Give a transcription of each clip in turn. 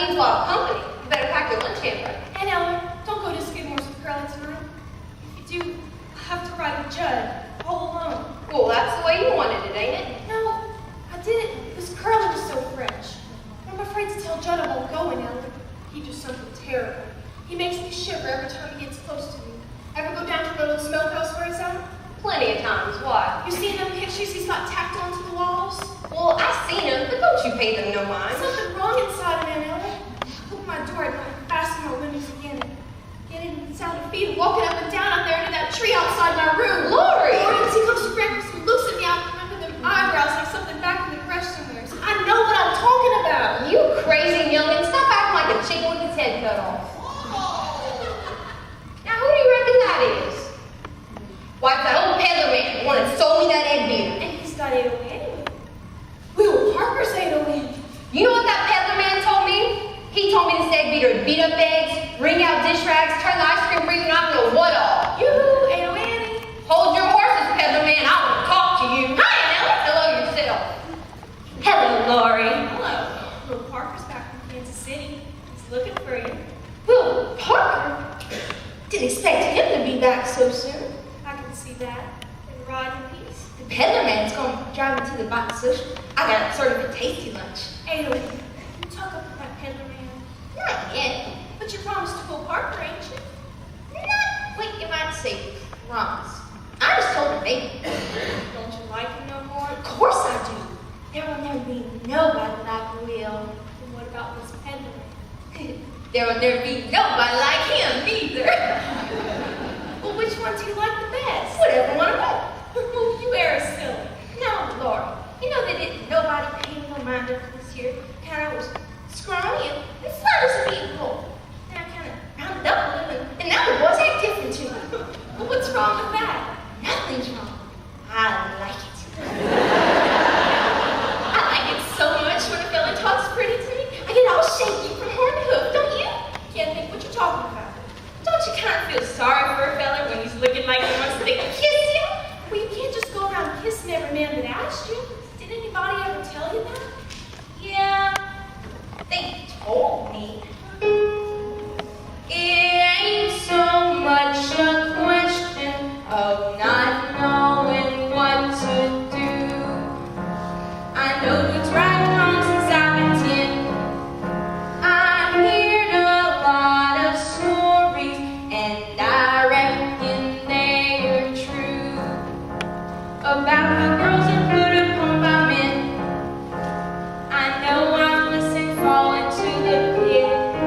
means a lot of company. You better pack your lunch hamper. And Ellen, don't go to Skidmore's with Curly tonight. If you do, I'll have to ride with Judd, all alone. Well, that's the way you wanted it, ain't it? No, I didn't, because Curly was so fresh. I'm afraid to tell Judd I won't go in, Ellen. He does something terrible. He makes me shiver every time he gets close to me. Ever go down to the little smokehouse where he's at? Plenty of times. Why? You seen them pictures he's got tacked onto the walls? Well, I've seen them, but don't you pay them no mind. Something wrong inside of him, Ellen. I opened my door and I fastened my windows again. Getting the sound of feet walking up and down out there into that tree outside my room. Lori! Lawrence, he comes to breakfast and looks at me out from under them eyebrows like something back in the brush somewhere. So I know what I'm talking about. You crazy youngin', stop acting like a chicken with its head cut off. Now, who do you reckon that is? Why, that old peddler man, the one that sold me that egg beater. And he's got 808 anyway. Will Parker's 808. You know what that peddler man told me? He told me this egg beater would beat up eggs, wring out dish rags, turn the ice cream freezer, and I don't know what all. Yoo-hoo, 808. Hold your horses, peddler man. I want to talk to you. Hi, Ella. Hello yourself. Hello, Lori. Hello. Will Parker's back from Kansas City. He's looking for you. Will Parker? Didn't expect him to be back so soon. I can see that. And ride in peace. The peddler man's going to drive me to the bike social. I got sort of a tasty lunch. 808. You talk up with that peddler man. Not yet. But you promised to Will Parker, ain't you? Not what you might say, promise. I just told him maybe. Don't you like him no more? Of course I do. There will never be nobody like Will. And what about this peddler man? There will never be nobody like him neither. Well, which one do you like the best? Whatever one of them. Oh, you are silly. No, Lord. You know they didn't nobody paid no mind up this year. Kind of was scrawny and flat as a beanpole. Now I kind of rounded up a little, and now the boys act different to me. Well, what's wrong with that? Nothing's wrong. I like it. I like it so much when a fella talks pretty to me. I get all shaky from horn to hoof, don't you? Can't think what you're talking about. Don't you kind of feel sorry for a fella when he's looking like he wants to kiss you? Well, you can't just go around kissing every man that asks you. Did anybody ever tell you that? Yeah, they told me. It ain't so much a question of not knowing what to do. I know what's right and wrong since I've been 10. I heard a lot of stories, and I reckon they're true, about the girls that put upon by men. I know I'm listening, falling to the pit.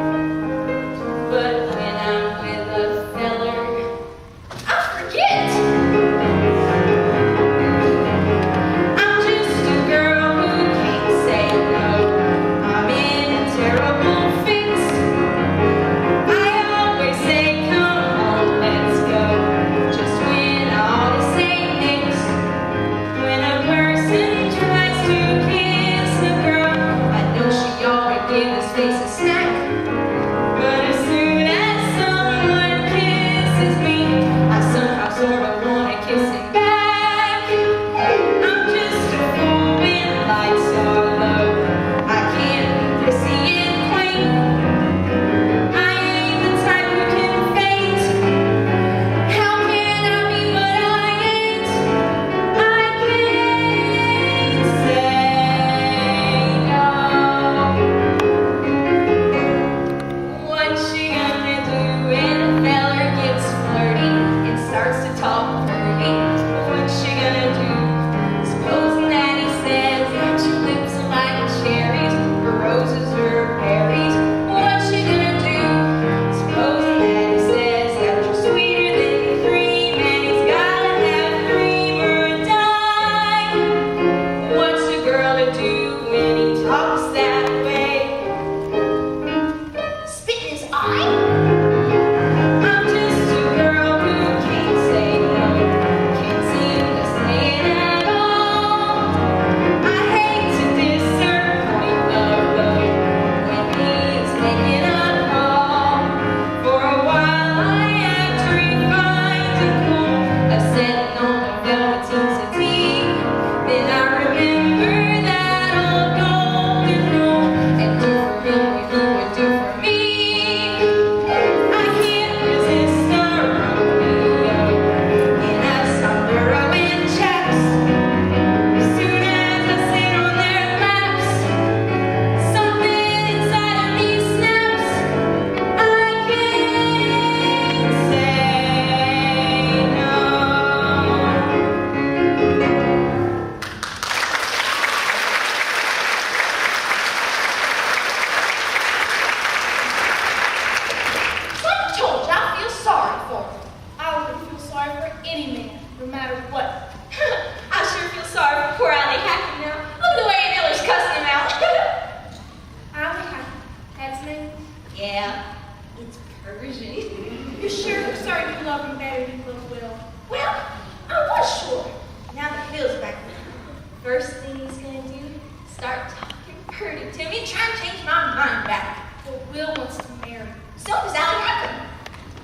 First thing he's gonna do, start talking pretty to me, trying to change my mind back. Well, Will wants to marry. So does Allie Rackham.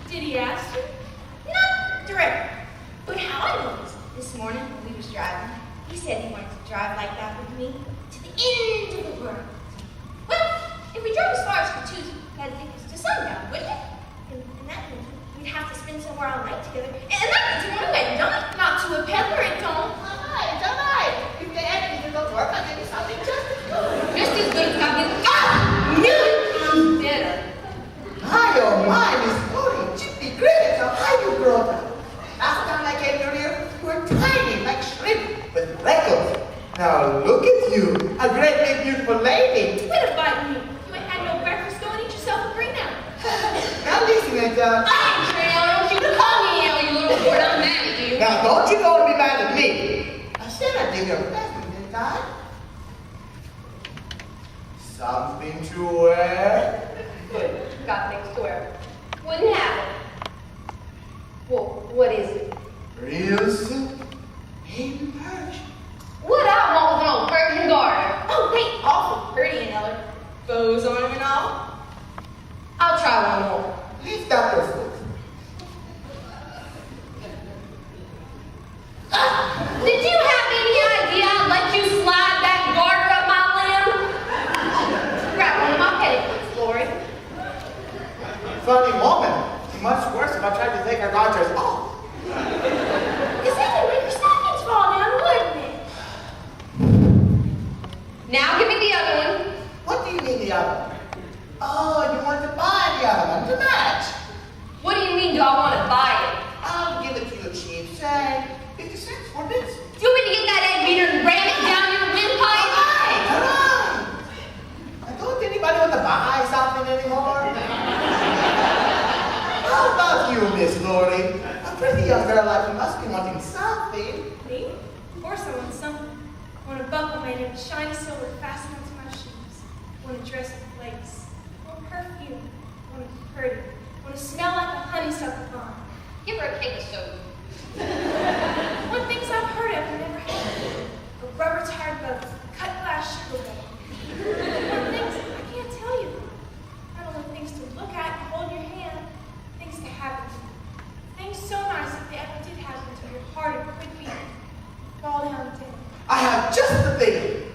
Did he ask you? Not directly. But how I know this morning when we was driving, he said he wanted to drive like that with me to the end of the world. Well, if we drove as far as Katuzu, that'd take us to sundown, wouldn't it? And that means we'd have to spend somewhere all night together. And that means we want to wait, don't it? Not to a peddler, it don't. All right. If they ask me to go to work, I'll give you something just as good. Just as good as something. Ah! Million times better. My, oh my, Miss Cody, Chippy Crickets, how you grown up? Last time I came through here, you were tiny, like shrimp, with freckles. Now look at you, a great big beautiful lady. Quit inviting me. You ain't had no breakfast. Go and eat yourself a green apple. Now listen, I ain't sure now, don't you call me now, you little boy, I'm mad at you. now don't you go and be mad at me. I said I'd give you a present, didn't I? Something to wear? Good, got things to wear. Wouldn't have it. Well, what is it? Real silk, baby perch. What I want with an old Persian garter. Oh, they awful pretty and Eller. Bows on them and all. I'll try one more. Lift up your foot. Did you have any idea I'd let you slide that garter up my limb? Grab one of my petticoats, Lori. Funny woman. Much worse if I tried to take her garters off. Because that would make your stockings fall down, wouldn't it? Now give me the other one. What do you mean the other one? Oh, you want to buy the other one to match. What do you mean, do I want to buy it? I'll give it to you cheap, say 50 cents for this. Do you want me to get that egg beater and ram it down your windpipe? Alright. I don't anybody want to buy something anymore. How about you, Miss Lori? A pretty young girl like you must be wanting something. Me? Of course I want something. I want a buckle made of shiny silver fastened onto my shoes. I want a dress with lace. I want perfume. I want to be pretty. I want to smell like a honeysuckle vine. Give her a cake of soap. I want things I've heard of and never had. A rubber-tired boat, cut glass sugar bowl. I want things I can't tell you. I don't want things to look at and hold your hand. Things to happen to you. Things so nice if they ever did happen to your heart and quick beat. Fall down dead. I have just the thing.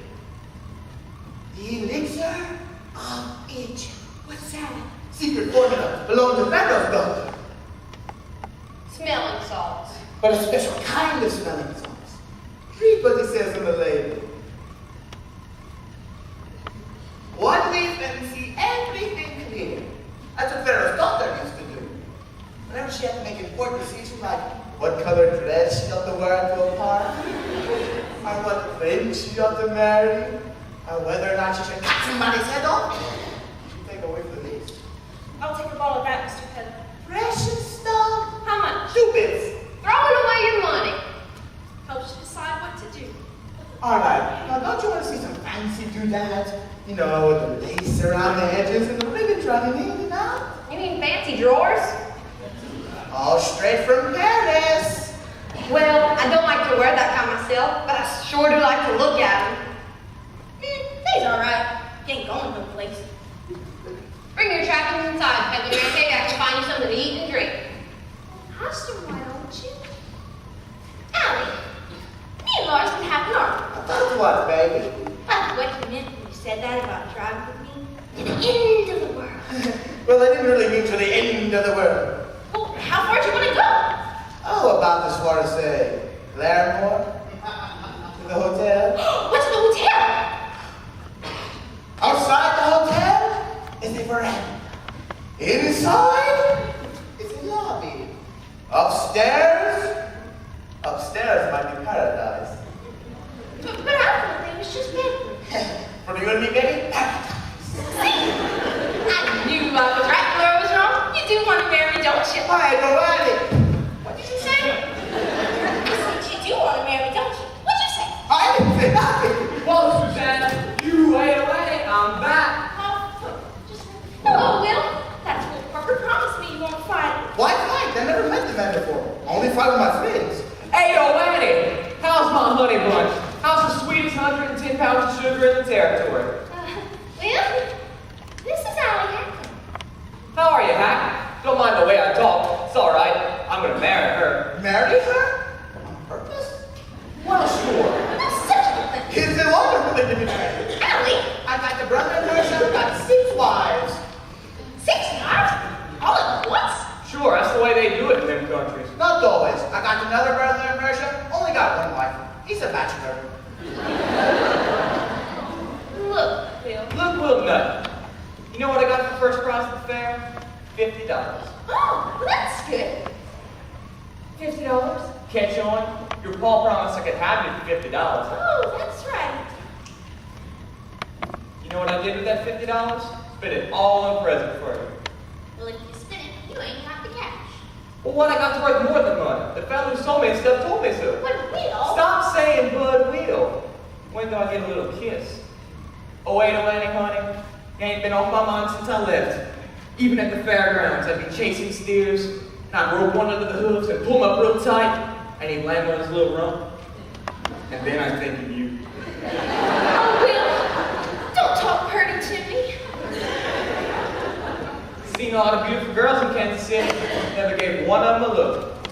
The elixir of Egypt. What's that? Secret formula belongs to Pharaoh's daughter. Smelling salts. But a special kind of smelling salts. Read what it says on the label. One leaf and see everything clear. That's what Pharaoh's daughter used to do. Whenever she had to make important decisions like what color dress she ought to wear to a party, or what prince she ought to marry, or whether or not she should cut somebody's head off, she'd take away from this. I'll take a ball of that, Mr. Peddler. Precious stuff. How much? 2 bits. Throwing away your money. Helps you decide what to do. All right. Now, don't you want to see some fancy doodads? You know, with the lace around the edges and the ribbons running in and out. You mean fancy drawers? All straight from Paris. Well, I don't like to wear that kind myself, but I sure do like to look at them. They's all right. You ain't going no place. Bring your trappings inside, Peddler Man. Maybe I can find you something to eat and drink. Hush them, why don't you? Allie, me and Laura's been having an argument. I thought you was, baby. That's what you meant when you said that about driving with me to the end of the world. Well, I didn't really mean to the end of the world. Well, how far do you want to go? Oh, about as far as, say, Claremore? To the hotel? What's the hotel? Outside the hotel is the veranda. Inside is the lobby. Upstairs might be paradise. But I thought they was just bedroom. For you and me, baby, paradise. I knew I was right where I was wrong. You do want to marry, don't you? I know it. What did you say? I said you do want to marry, don't you? What'd you say? I didn't say nothing. Whoa, Susanna, you wait away, I'm back. Hello, Will. That's what Parker promised me you won't fight. Why fight? I never met the man before. Only fight with my friends. Hey, yo, Annie, how's my honey bunch? How's the sweetest 110 pounds of sugar in the territory. Well, this is Allie Hackett. How are you, Hack? Don't mind the way I talk. It's all right. I'm gonna marry her. Marry her? On purpose? Well, sure. That's such a thing. It's a wonderful thing to be married. Allie, I got the brother in Persia, I've got 6 wives. 6 wives? All at once? Sure, that's the way they do it in them countries. Not always. I got another brother in Persia, only got 1 wife. He's a bachelor. Look, Will. Look, Will Nut. You know what I got for first prize at the fair? $50. Oh, well, that's good. $50? Catch on? Your pa promised I could have you for $50. Oh, that's right. You know what I did with that $50? Spent it all on a present for you. Well, if you spin it, you ain't got the cash. Well, what I got's worth more than money. The fellow who sold me stuff told me so. But Will. Stop saying Bud Will. When do I get a little kiss? Oh, wait, honey. You ain't been off my mind since I left. Even at the fairgrounds, I'd be chasing steers, and I'd rope one under the hooves and pull 'em up real tight, and he'd land on his little rump. And then I'd think of you. Oh, Will, don't talk pretty to me. Seen a lot of beautiful girls in Kansas City. Never gave one of them a look.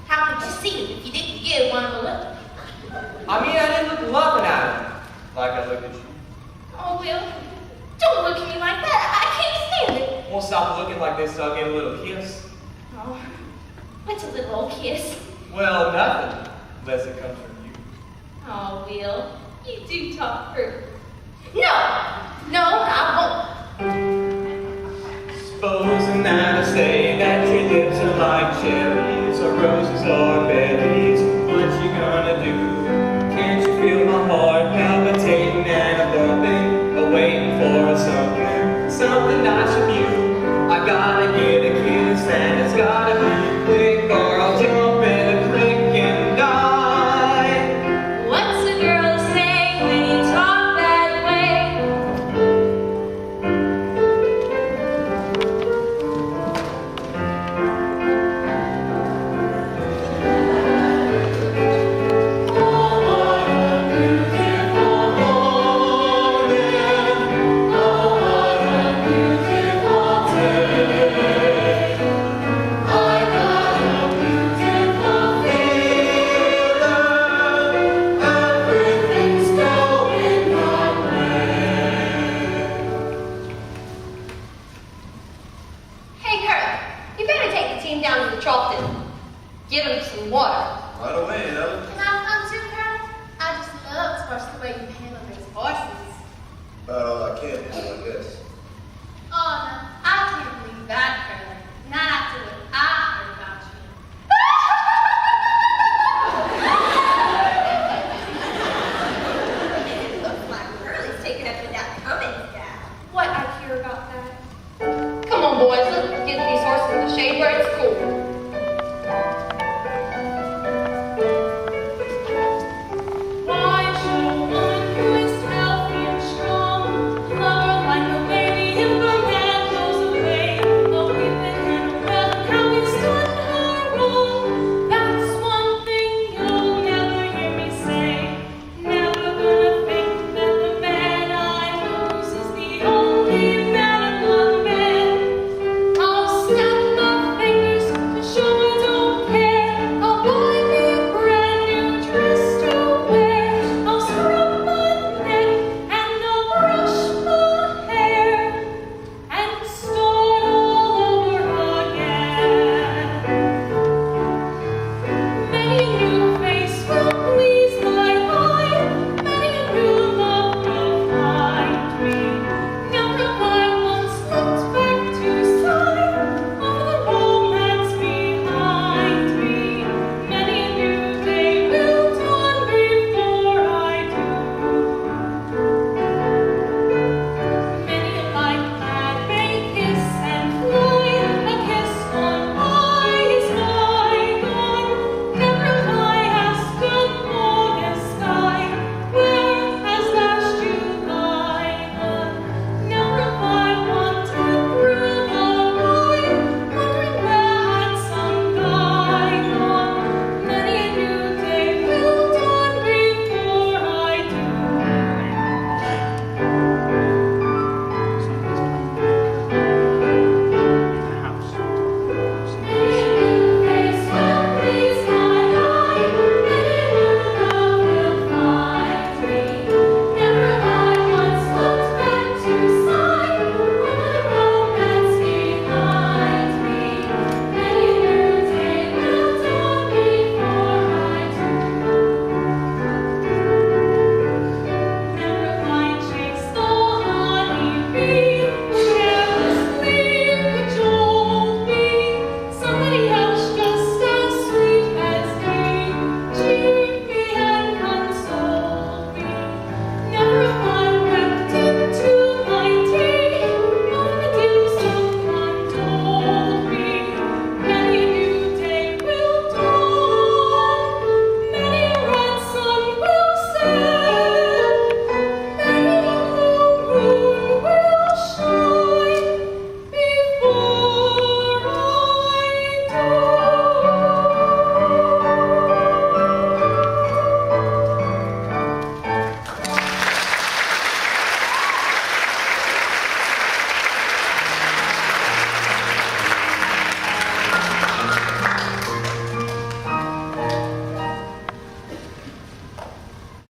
How could you see them if you didn't give one of a look? I mean, I didn't look loving at them like I look at you. Oh, Will, don't look at me like that. I can't stand it. Won't stop looking like this so I'll get a little kiss. Oh, what's a little old kiss? Well, nothing, unless it comes from you. Oh, Will, you do talk pretty. No, I Supposing that I say that your lips are like cherries or roses or berries, what you gonna do? Can't you feel my heart palpitating and I'm bumping, waiting for something nice from you? I gotta get a kiss and it's gotta be quick or I'll jump in a creek and die. What's a girl to say when you talk that way? Hey, Kurt, you better take the team down to the trough and get them some water. Right away, Ellen. Can I come too, Kurt? I just love to watch the way you handle those horses. About all I can do, I guess.